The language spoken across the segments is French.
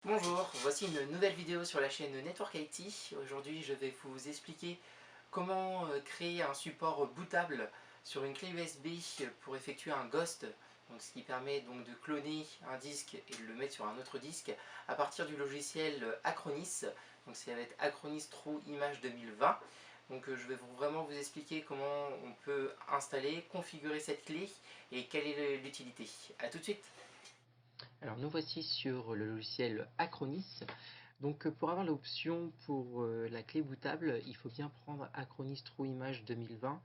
Bonjour, voici une nouvelle vidéo sur la chaîne Network IT. Aujourd'hui, je vais vous expliquer comment créer un support bootable sur une clé USB pour effectuer un ghost, donc ce qui permet donc de cloner un disque et de le mettre sur un autre disque à partir du logiciel Acronis. Donc ça va être Acronis True Image 2020. Donc je vais vraiment vous expliquer comment on peut installer, configurer cette clé et quelle est l'utilité. A tout de suite. Alors nous voici sur le logiciel Acronis. Donc pour avoir l'option pour la clé bootable, il faut bien prendre Acronis True Image 2020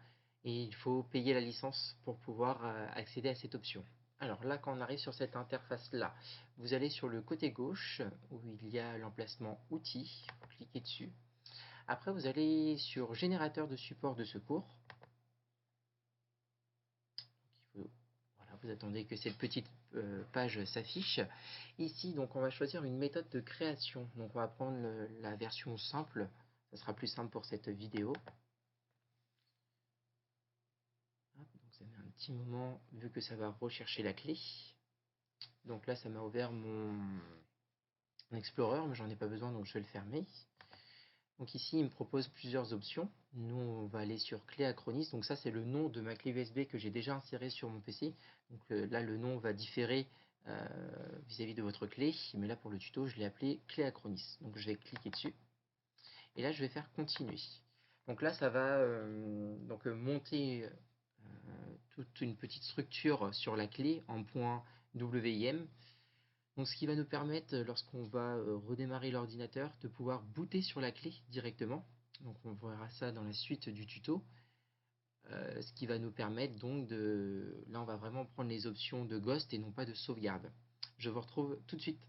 et il faut payer la licence pour pouvoir accéder à cette option. Alors là, quand on arrive sur cette interface là, vous allez sur le côté gauche où il y a l'emplacement outils, vous cliquez dessus. Après vous allez sur générateur de support de secours. Voilà, vous attendez que cette petite page s'affiche. Ici, donc, on va choisir une méthode de création. Donc, on va prendre la version simple. Ça sera plus simple pour cette vidéo. Hop, donc, ça met un petit moment vu que ça va rechercher la clé. Donc là, ça m'a ouvert mon Explorer, mais j'en ai pas besoin, donc je vais le fermer. Donc ici, il me propose plusieurs options. Nous, on va aller sur clé Acronis. Donc ça, c'est le nom de ma clé USB que j'ai déjà insérée sur mon PC. Donc là, le nom va différer vis-à-vis de votre clé. Mais là, pour le tuto, je l'ai appelé clé Acronis. Donc je vais cliquer dessus. Et là, je vais faire continuer. Donc là, ça va monter toute une petite structure sur la clé en point WIM. Donc ce qui va nous permettre, lorsqu'on va redémarrer l'ordinateur, de pouvoir booter sur la clé directement. Donc on verra ça dans la suite du tuto. Ce qui va nous permettre donc de... Là on va vraiment prendre les options de Ghost et non pas de sauvegarde. Je vous retrouve tout de suite.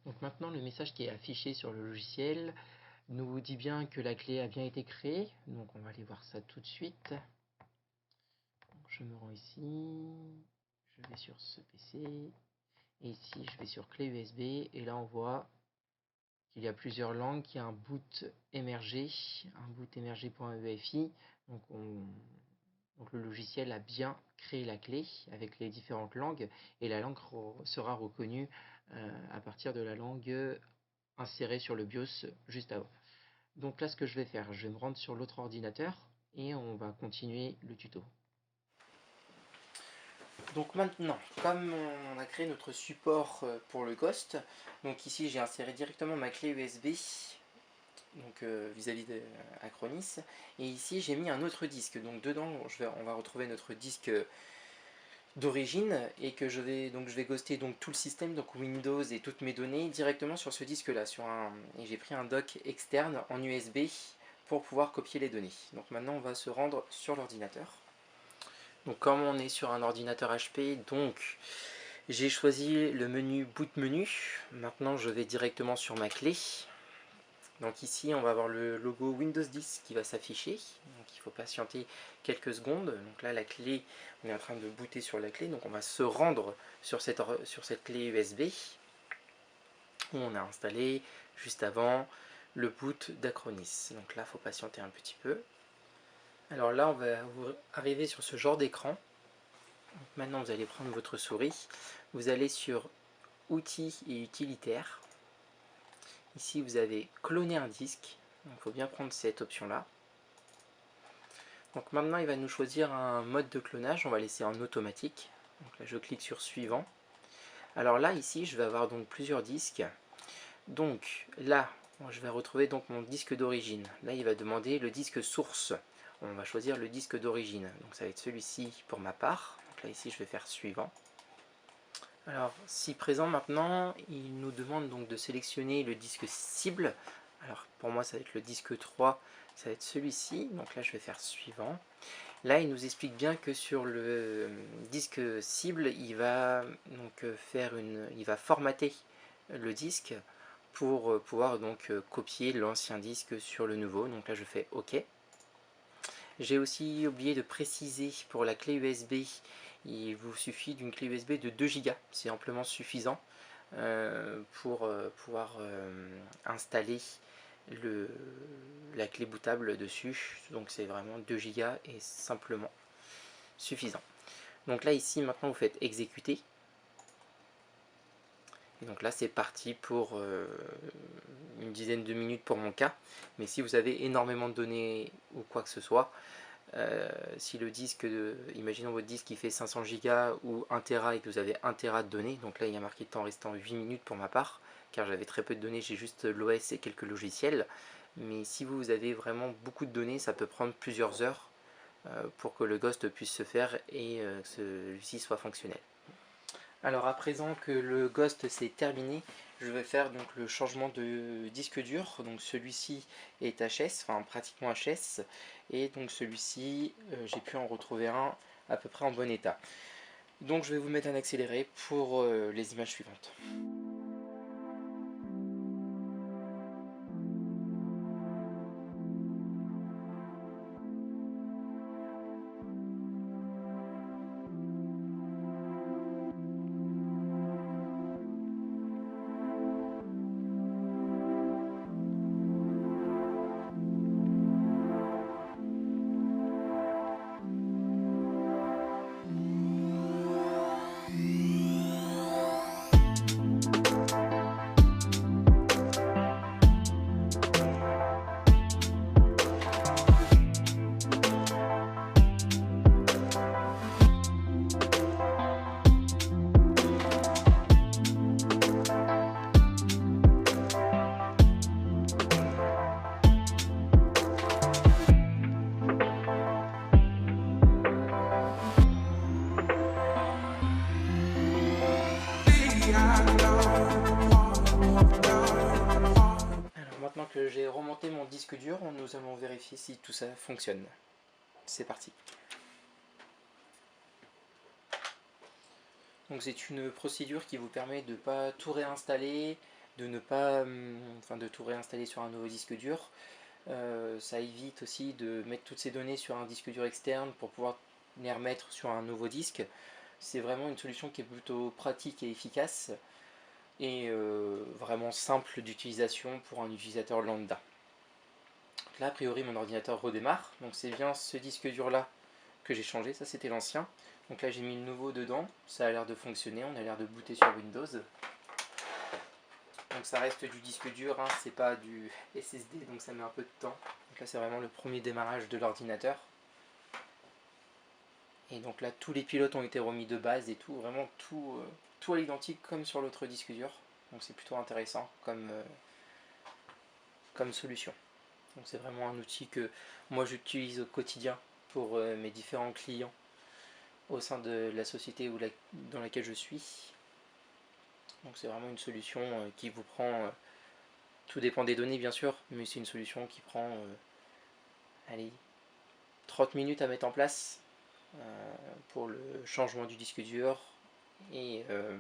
Donc maintenant le message qui est affiché sur le logiciel nous dit bien que la clé a bien été créée. Donc on va aller voir ça tout de suite. Donc je me rends ici. Je vais sur ce PC. Et ici je vais sur clé USB. Et là on voit qu'il y a plusieurs langues, qu'il y a un boot émergé, un boot émergé.efi. Donc, donc le logiciel a bien créé la clé avec les différentes langues et la langue sera reconnue à partir de la langue insérée sur le BIOS juste avant. Donc là, ce que je vais faire, je vais me rendre sur l'autre ordinateur et on va continuer le tuto. Donc maintenant, comme on a créé notre support pour le Ghost, donc ici j'ai inséré directement ma clé USB donc vis-à-vis d'Acronis, et ici j'ai mis un autre disque. Donc dedans, on va retrouver notre disque d'origine et que je vais ghoster donc tout le système, donc Windows et toutes mes données directement sur ce disque là, et j'ai pris un dock externe en USB pour pouvoir copier les données. Donc maintenant on va se rendre sur l'ordinateur. Donc comme on est sur un ordinateur HP, donc j'ai choisi le menu boot menu. Maintenant je vais directement sur ma clé. Donc ici on va avoir le logo Windows 10 qui va s'afficher. Donc il faut patienter quelques secondes. Donc là la clé, on est en train de booter sur la clé. Donc on va se rendre sur cette clé USB où on a installé juste avant le boot d'Acronis. Donc là il faut patienter un petit peu. Alors là on va arriver sur ce genre d'écran. Maintenant, vous allez prendre votre souris, vous allez sur Outils et utilitaires. Ici, vous avez cloner un disque. Il faut bien prendre cette option-là. Donc maintenant, il va nous choisir un mode de clonage. On va laisser en automatique. Donc là, je clique sur suivant. Alors là, ici, je vais avoir donc plusieurs disques. Donc là, je vais retrouver donc mon disque d'origine. Là, il va demander le disque source. On va choisir le disque d'origine. Donc ça va être celui-ci pour ma part. Donc là, ici, je vais faire suivant. Alors, si présent maintenant, il nous demande donc de sélectionner le disque cible. Alors, pour moi, ça va être le disque 3, ça va être celui-ci. Donc là, je vais faire suivant. Là, il nous explique bien que sur le disque cible, il va donc il va formater le disque pour pouvoir donc copier l'ancien disque sur le nouveau. Donc là, je fais OK. J'ai aussi oublié de préciser pour la clé USB, il vous suffit d'une clé USB de 2 Go, c'est amplement suffisant pour pouvoir installer la clé bootable dessus. Donc c'est vraiment 2 Go et simplement suffisant. Donc là ici maintenant vous faites exécuter. Et donc là c'est parti pour une dizaine de minutes pour mon cas. Mais si vous avez énormément de données ou quoi que ce soit, si le disque, imaginons votre disque qui fait 500 Go ou 1 Tera et que vous avez 1 Tera de données, donc là il y a marqué temps restant 8 minutes pour ma part, car j'avais très peu de données, j'ai juste l'OS et quelques logiciels. Mais si vous avez vraiment beaucoup de données, ça peut prendre plusieurs heures pour que le Ghost puisse se faire et que celui-ci soit fonctionnel. Alors à présent que le Ghost s'est terminé, je vais faire donc le changement de disque dur. Donc celui-ci est HS, enfin pratiquement HS, et donc celui-ci j'ai pu en retrouver un à peu près en bon état. Donc je vais vous mettre un accéléré pour les images suivantes. Alors maintenant que j'ai remonté mon disque dur, nous allons vérifier si tout ça fonctionne. C'est parti. Donc c'est une procédure qui vous permet de ne pas tout réinstaller, de ne pas, de tout réinstaller sur un nouveau disque dur. Ça évite aussi de mettre toutes ces données sur un disque dur externe pour pouvoir les remettre sur un nouveau disque. C'est vraiment une solution qui est plutôt pratique et efficace et vraiment simple d'utilisation pour un utilisateur lambda. Donc là a priori mon ordinateur redémarre, donc c'est bien ce disque dur là que j'ai changé, ça c'était l'ancien. Donc là j'ai mis le nouveau dedans, ça a l'air de fonctionner, on a l'air de booter sur Windows. Donc ça reste du disque dur, hein, c'est pas du SSD, donc ça met un peu de temps. Donc là c'est vraiment le premier démarrage de l'ordinateur. Et donc là tous les pilotes ont été remis de base et tout, vraiment tout à l'identique comme sur l'autre disque dur. Donc c'est plutôt intéressant comme solution. Donc c'est vraiment un outil que moi j'utilise au quotidien pour mes différents clients au sein de la société dans laquelle je suis. Donc c'est vraiment une solution qui vous prend, tout dépend des données bien sûr, mais c'est une solution qui prend allez, 30 minutes à mettre en place pour le changement du disque dur et le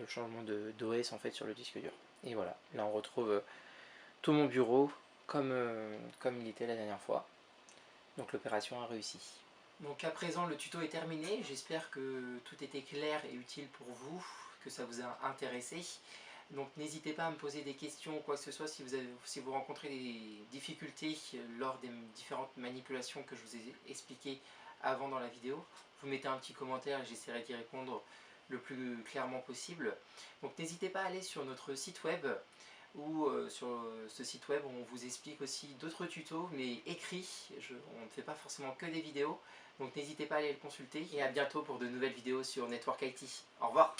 changement d'OS en fait sur le disque dur. Et voilà, là on retrouve tout mon bureau comme il était la dernière fois. Donc l'opération a réussi. Donc à présent le tuto est terminé, j'espère que tout était clair et utile pour vous, que ça vous a intéressé. Donc n'hésitez pas à me poser des questions ou quoi que ce soit si vous rencontrez des difficultés lors des différentes manipulations que je vous ai expliquées avant dans la vidéo. Vous mettez un petit commentaire et j'essaierai d'y répondre le plus clairement possible. Donc n'hésitez pas à aller sur notre site web ou sur ce site web on vous explique aussi d'autres tutos mais écrits, on ne fait pas forcément que des vidéos, donc n'hésitez pas à aller le consulter et à bientôt pour de nouvelles vidéos sur Network IT. Au revoir.